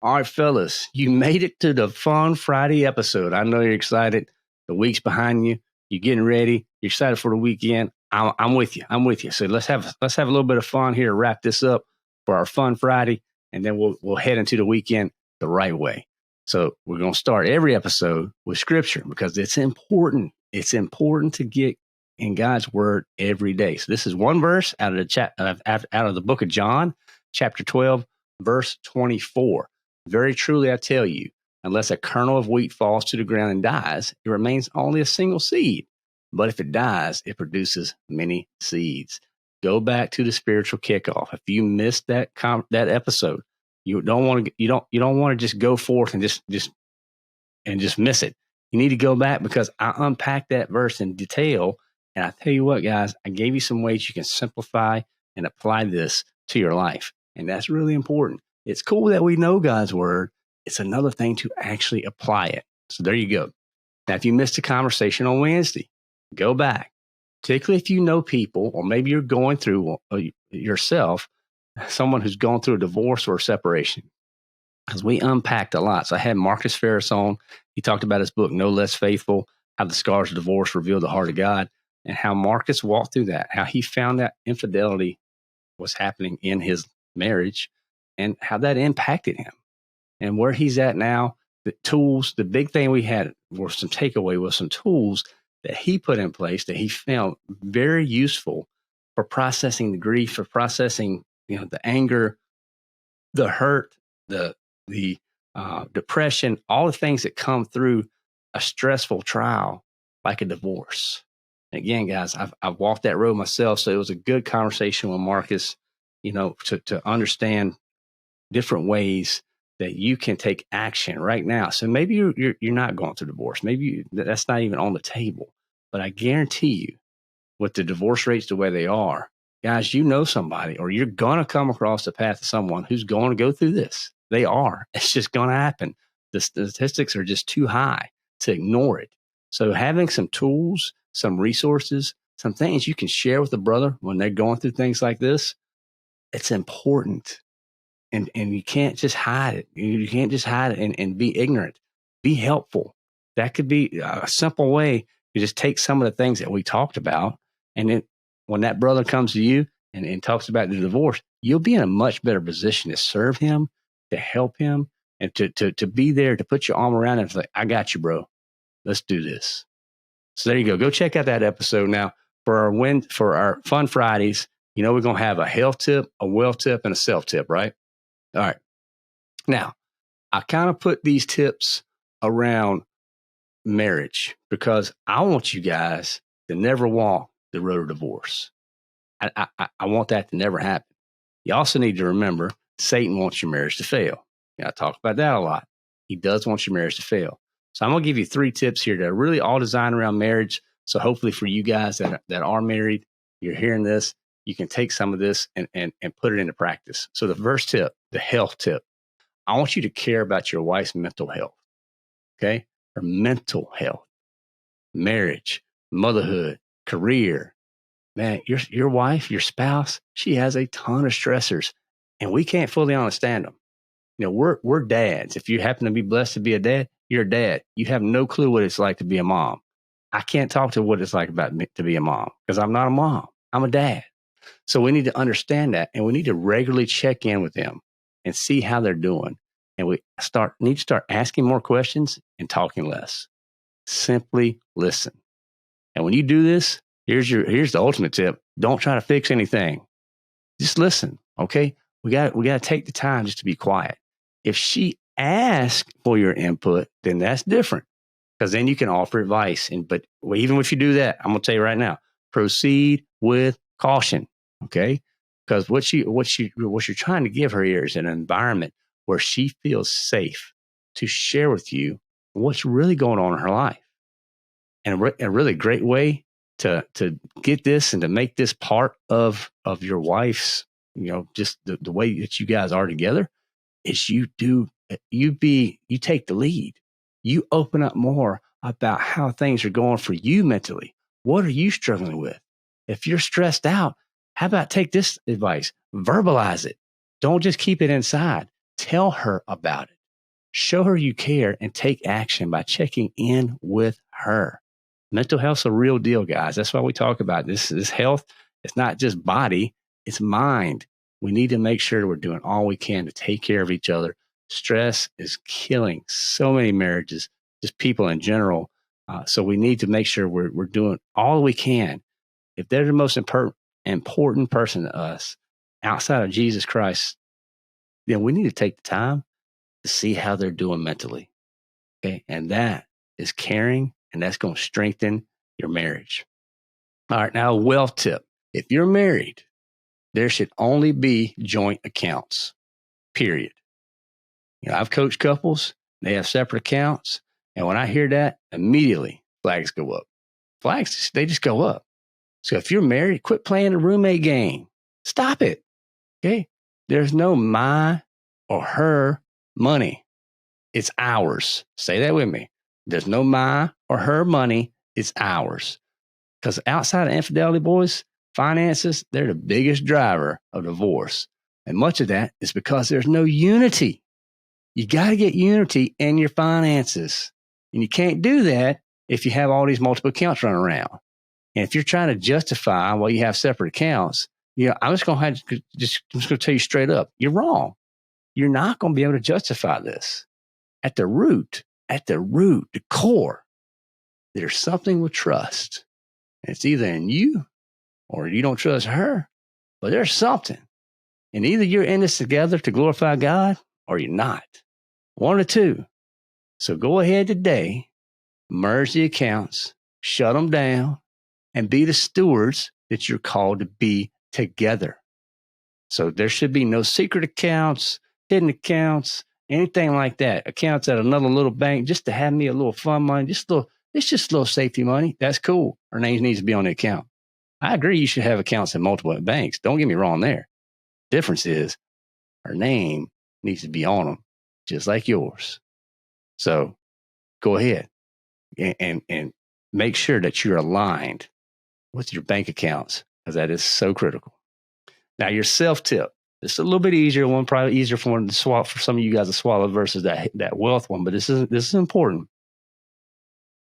All right, fellas, you made it to the Fun Friday episode. I know you're excited. The week's behind you. You're getting ready. You're excited for the weekend. I'm with you. I'm with you. So let's have a little bit of fun here to wrap this up for our Fun Friday, and then we'll head into the weekend the right way. So we're gonna start every episode with scripture because it's important. It's important to get in God's word every day. So this is one verse out of the book of John, chapter 12, verse 24. Very truly, I tell you, unless a kernel of wheat falls to the ground and dies, it remains only a single seed. But if it dies, it produces many seeds. Go back to the spiritual kickoff. If you missed that episode, you don't want to just go forth and just miss it. You need to go back because I unpacked that verse in detail. And I tell you what, guys, I gave you some ways you can simplify and apply this to your life. And that's really important. It's cool that we know God's word. It's another thing to actually apply it. So there you go. Now, if you missed a conversation on Wednesday, go back, particularly if you know people, or maybe you're going through yourself, someone who's gone through a divorce or a separation, because we unpacked a lot. So I had Marcus Farris on. He talked about his book, No Less Faithful, How the Scars of Divorce Reveal the Heart of God, and how Marcus walked through that, how he found that infidelity was happening in his marriage and how that impacted him and where he's at now. The tools, the big thing we had were some takeaway was some tools that he put in place that he found very useful for processing the grief, for processing, the anger, the hurt, the depression, all the things that come through a stressful trial like a divorce. And again, guys, I've walked that road myself, so it was a good conversation with Marcus, to understand different ways that you can take action right now. So maybe you're not going through divorce. Maybe that's not even on the table. But I guarantee you, with the divorce rates the way they are, guys, you know somebody, or you're going to come across the path of someone who's going to go through this. They are. It's just going to happen. The statistics are just too high to ignore it. So having some tools, some resources, some things you can share with a brother when they're going through things like this, it's important. And you can't just hide it. You can't just hide it and be ignorant. Be helpful. That could be a simple way. You just take some of the things that we talked about, and then when that brother comes to you and talks about the divorce, you'll be in a much better position to serve him, to help him, and to be there, to put your arm around him and say, I got you, bro. Let's do this. So there you go. Go check out that episode. Now, for our Fun Fridays, we're going to have a health tip, a wealth tip, and a self tip, right? All right. Now, I kind of put these tips around marriage because I want you guys to never walk the road of divorce. I want that to never happen. You also need to remember Satan wants your marriage to fail. I talk about that a lot. He does want your marriage to fail. So I'm going to give you 3 tips here that are really all designed around marriage. So hopefully for you guys that are married, you're hearing this, you can take some of this and put it into practice. So the first tip, the health tip, I want you to care about your wife's mental health, okay? Her mental health, marriage, motherhood, career. Man, your wife, your spouse, she has a ton of stressors, and we can't fully understand them. We're dads. If you happen to be blessed to be a dad, you're a dad. You have no clue what it's like to be a mom. I can't talk to what it's like to be a mom because I'm not a mom. I'm a dad. So we need to understand that, and we need to regularly check in with them and see how they're doing. And we need to start asking more questions and talking less. Simply listen. And when you do this, here's the ultimate tip. Don't try to fix anything. Just listen. Okay. We got to take the time just to be quiet. If she asks for your input, then that's different because then you can offer advice. But even if you do that, I'm going to tell you right now, proceed with caution. Okay. Because what you're trying to give her here is an environment where she feels safe to share with you what's really going on in her life. And a really great way to get this and to make this part of your wife's, just the way that you guys are together is you take the lead. You open up more about how things are going for you mentally. What are you struggling with? If you're stressed out, how about take this advice? Verbalize it. Don't just keep it inside. Tell her about it. Show her you care and take action by checking in with her. Mental health's a real deal, guys. That's why we talk about this. This health, it's not just body, it's mind. We need to make sure we're doing all we can to take care of each other. Stress is killing so many marriages, just people in general. So we need to make sure we're doing all we can. If they're the most important person to us outside of Jesus Christ, then we need to take the time to see how they're doing mentally. Okay. And that is caring, and that's going to strengthen your marriage. All right. Now, a wealth tip. If you're married, there should only be joint accounts, period. I've coached couples, they have separate accounts. And when I hear that, immediately flags go up. Flags, they just go up. So if you're married, quit playing the roommate game. Stop it. Okay. There's no my or her money. It's ours. Say that with me. There's no my or her money. It's ours. Because outside of infidelity, boys, finances, they're the biggest driver of divorce. And much of that is because there's no unity. You got to get unity in your finances. And you can't do that if you have all these multiple accounts running around. And if you're trying to justify why you have separate accounts, I'm just going to tell you straight up, you're wrong. You're not going to be able to justify this. At the root, the core, there's something with trust. And it's either in you or you don't trust her, but there's something. And either you're in this together to glorify God or you're not. One or two. So go ahead today, merge the accounts, shut them down, and be the stewards that you're called to be together. So there should be no secret accounts, hidden accounts, anything like that. Accounts at another little bank just to have me a little fun money, it's just a little safety money. That's cool. Our name needs to be on the account. I agree you should have accounts in multiple banks. Don't get me wrong there. Difference is her name needs to be on them, just like yours. So go ahead and make sure that you're aligned with your bank accounts, because that is so critical. Now, your self-tip. It's a little bit easier. One probably easier for some of you guys to swallow versus that wealth one, but this is important.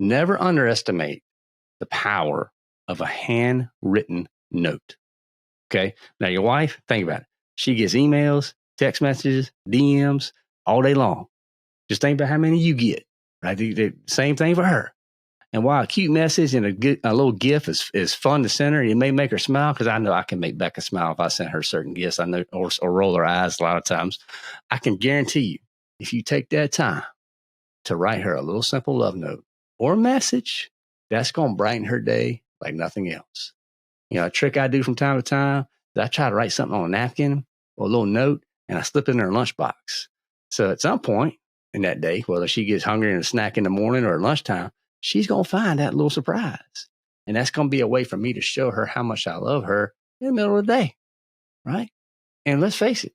Never underestimate the power of a handwritten note. Okay. Now, your wife, think about it. She gets emails, text messages, DMs all day long. Just think about how many you get. Right? The same thing for her. And while a cute message and a little gift is fun to send her, it may make her smile, because I know I can make Becca smile if I send her certain gifts. I know, or roll her eyes a lot of times. I can guarantee you, if you take that time to write her a little simple love note or a message, that's going to brighten her day like nothing else. A trick I do from time to time is I try to write something on a napkin or a little note, and I slip it in her lunchbox. So at some point in that day, whether she gets hungry and a snack in the morning or at lunchtime, she's going to find that little surprise. And that's going to be a way for me to show her how much I love her in the middle of the day, right? And let's face it,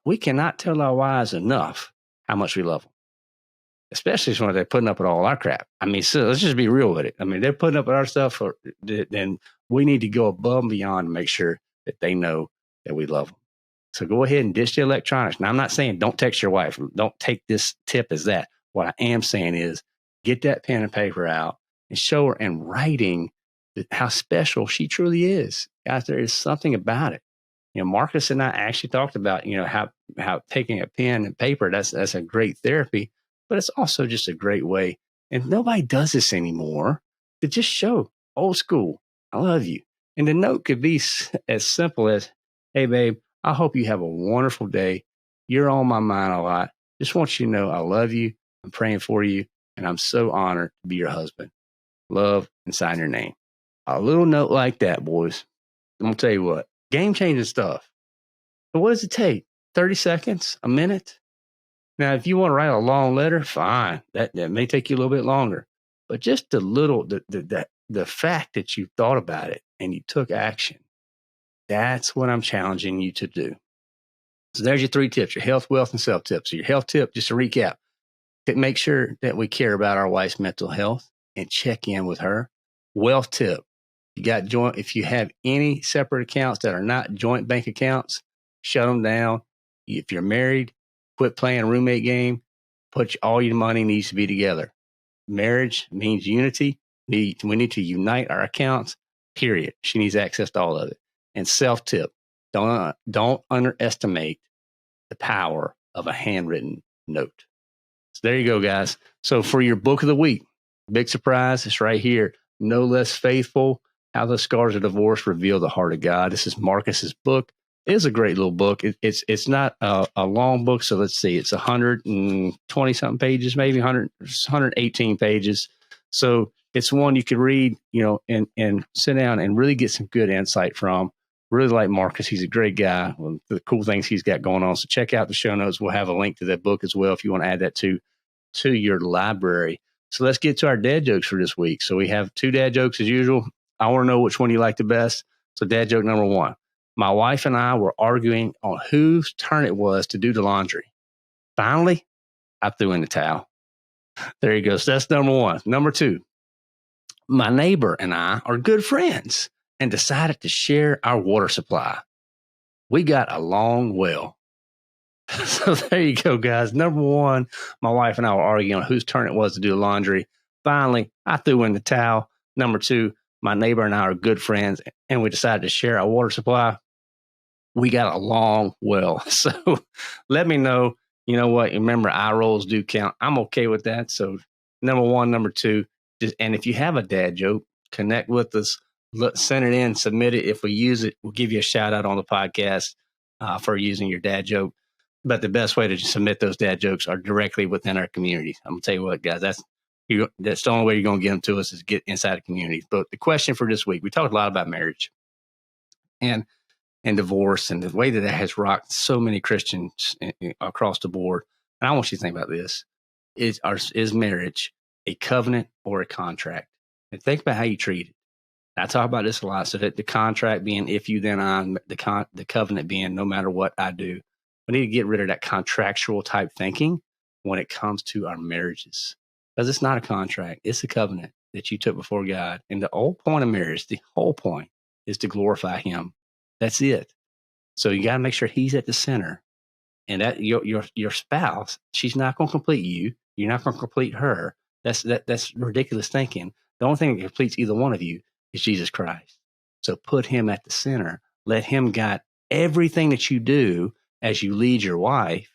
we cannot tell our wives enough how much we love them, especially when they're putting up with all our crap. I mean, so let's just be real with it. I mean, they're putting up with our stuff, then we need to go above and beyond to make sure that they know that we love them. So go ahead and ditch the electronics. Now, I'm not saying don't text your wife. Don't take this tip as that. What I am saying is get that pen and paper out and show her in writing how special she truly is. Guys, there is something about it. Marcus and I actually talked about, how taking a pen and paper, that's a great therapy, but it's also just a great way. And nobody does this anymore, to just show old school, I love you. And the note could be as simple as, hey, babe, I hope you have a wonderful day. You're on my mind a lot. Just want you to know I love you. I'm praying for you. And I'm so honored to be your husband. Love, and sign your name. A little note like that, boys. I'm going to tell you what, game-changing stuff. But what does it take? 30 seconds? A minute? Now, if you want to write a long letter, fine. That may take you a little bit longer. But just the fact that you thought about it and you took action, that's what I'm challenging you to do. So there's your 3 tips, your health, wealth, and self-tips. So your health tip, just to recap, make sure that we care about our wife's mental health and check in with her. Wealth tip, if you have any separate accounts that are not joint bank accounts, shut them down. If you're married, Quit playing roommate game. All your money needs to be together. Marriage means unity. We need to unite our accounts, period. She needs access to all of it. And self-tip, don't underestimate the power of a handwritten note. So there you go, guys. So for your book of the week, big surprise, it's right here. No Less Faithful, How the Scars of Divorce Reveal the Heart of God. This is Marcus's book. It is a great little book. It's not a long book. So let's see, it's 120 something pages, maybe 118 pages. So it's one you could read, and sit down and really get some good insight from. Really like Marcus. He's a great guy with the cool things he's got going on. So check out the show notes. We'll have a link to that book as well if you want to add that to your library. So let's get to our dad jokes for this week. So we have 2 dad jokes as usual. I want to know which one you like the best. So dad joke number 1. My wife and I were arguing on whose turn it was to do the laundry. Finally, I threw in the towel. There you go. So that's number 1. Number 2, my neighbor and I are good friends and decided to share our water supply. We got a long well. So there you go, guys. Number 1, my wife and I were arguing on whose turn it was to do the laundry. Finally, I threw in the towel. Number 2, my neighbor and I are good friends and we decided to share our water supply. We got a long well. So let me know. You know what? Remember, eye rolls do count. I'm okay with that. So number 1, number 2, and if you have a dad joke, connect with us. Send it in, submit it. If we use it, we'll give you a shout out on the podcast for using your dad joke. But the best way to submit those dad jokes are directly within our community. I'm going to tell you what, guys, that's the only way you're going to get them to us is get inside the community. But the question for this week, we talked a lot about marriage and divorce and the way that has rocked so many Christians across the board. And I want you to think about this. Is marriage a covenant or a contract? And think about how you treat it. I talk about this a lot. So that the contract being if you then I, the covenant being no matter what I do. We need to get rid of that contractual type thinking when it comes to our marriages. Because it's not a contract. It's a covenant that you took before God. And the whole point of marriage, the whole point is to glorify Him. That's it. So you got to make sure He's at the center. And that your spouse, she's not going to complete you. You're not going to complete her. That's ridiculous thinking. The only thing that completes either one of you is Jesus Christ. So put Him at the center. Let Him guide everything that you do as you lead your wife.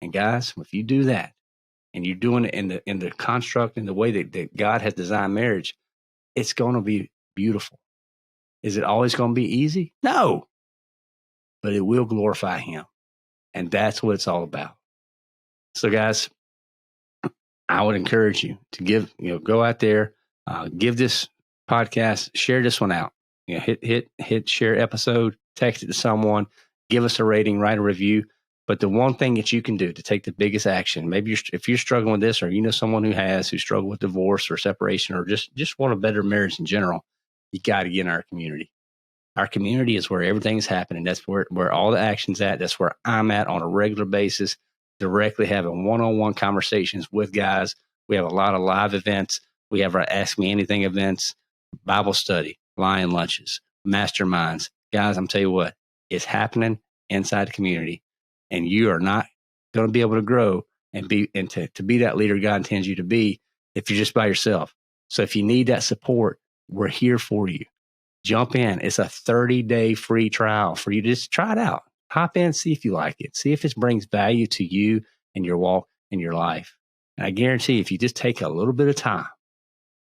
And guys, if you do that and you're doing it in the construct and the way that God has designed marriage, it's going to be beautiful. Is it always going to be easy? No, but it will glorify Him. And that's what it's all about. So guys, I would encourage you to go out there, give this podcast, share this one out, hit share episode, text it to someone, give us a rating, write a review. But the one thing that you can do to take the biggest action, maybe if you're struggling with this, or you know someone who struggled with divorce or separation, or just want a better marriage in general, you got to get in our community. Our community is where everything's happening. That's where all the action's at. That's where I'm at on a regular basis, directly having one-on-one conversations with guys. We have a lot of live events. We have our Ask Me Anything events, Bible study, lion lunches, masterminds. Guys, I'm telling you what, it's happening inside the community. And you are not going to be able to grow and to be that leader God intends you to be if you're just by yourself. So if you need that support, we're here for you. Jump in. It's a 30-day free trial for you to just try it out. Hop in, see if you like it. See if it brings value to you and your walk in your life. And I guarantee if you just take a little bit of time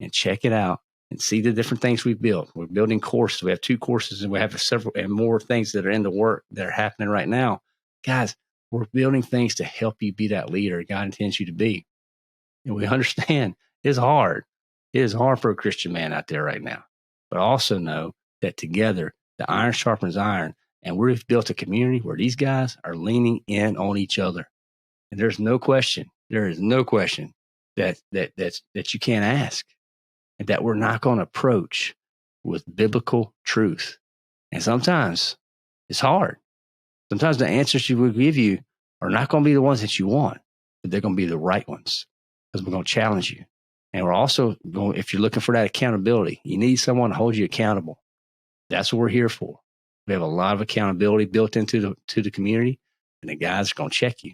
and check it out and see the different things we've built. We're building courses. We have 2 courses and we have several and more things that are in the work that are happening right now. Guys, we're building things to help you be that leader God intends you to be. And we understand it's hard. It is hard for a Christian man out there right now. But also know that together, the iron sharpens iron. And we've built a community where these guys are leaning in on each other. And there is no question that you can't ask and that we're not going to approach with biblical truth. And sometimes it's hard. Sometimes the answers she will give you are not going to be the ones that you want, but they're going to be the right ones because we're going to challenge you. And we're also going, if you're looking for that accountability, you need someone to hold you accountable. That's what we're here for. We have a lot of accountability built into the community, and the guys are going to check you.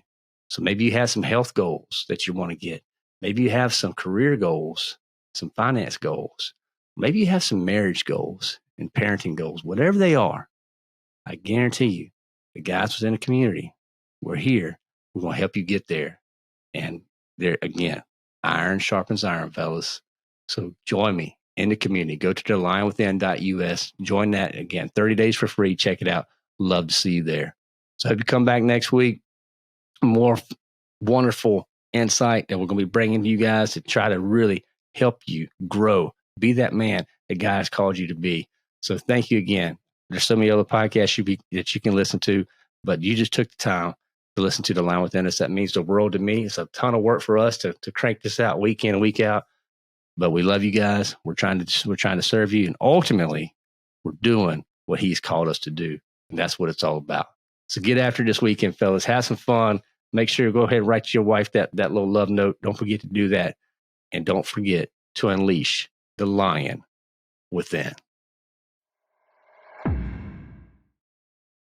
So maybe you have some health goals that you want to get. Maybe you have some career goals, some finance goals. Maybe you have some marriage goals and parenting goals, whatever they are. I guarantee you, the guys within the community, we're here. We're going to help you get there. And there again, iron sharpens iron, fellas. So join me in the community. Go to thelionwithin.us. Join that again. 30 days for free. Check it out. Love to see you there. So I hope you come back next week. More wonderful insight that we're going to be bringing to you guys to try to really help you grow. Be that man that God has called you to be. So thank you again. There's so many other podcasts that you can listen to, but you just took the time to listen to The Lion Within Us. That means the world to me. It's a ton of work for us to crank this out week in and week out, but we love you guys. We're trying to serve you, and ultimately we're doing what He's called us to do, and that's what it's all about. So get after this weekend, fellas. Have some fun. Make sure you go ahead and write to your wife that little love note. Don't forget to do that, and don't forget to unleash the lion within.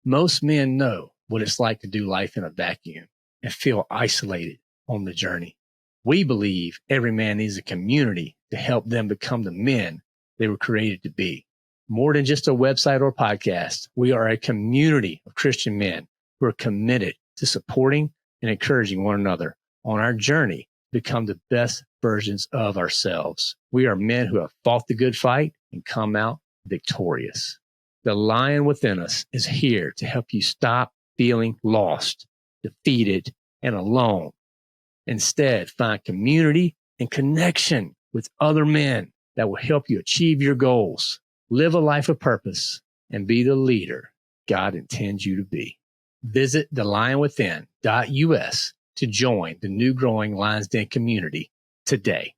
Most men know what it's like to do life in a vacuum and feel isolated on the journey. We believe every man needs a community to help them become the men they were created to be. More than just a website or podcast, we are a community of Christian men who are committed to supporting and encouraging one another on our journey to become the best versions of ourselves. We are men who have fought the good fight and come out victorious. The lion within us is here to help you stop feeling lost, defeated, and alone. Instead, find community and connection with other men that will help you achieve your goals, live a life of purpose, and be the leader God intends you to be. Visit thelionwithin.us to join the new growing Lions Den community today.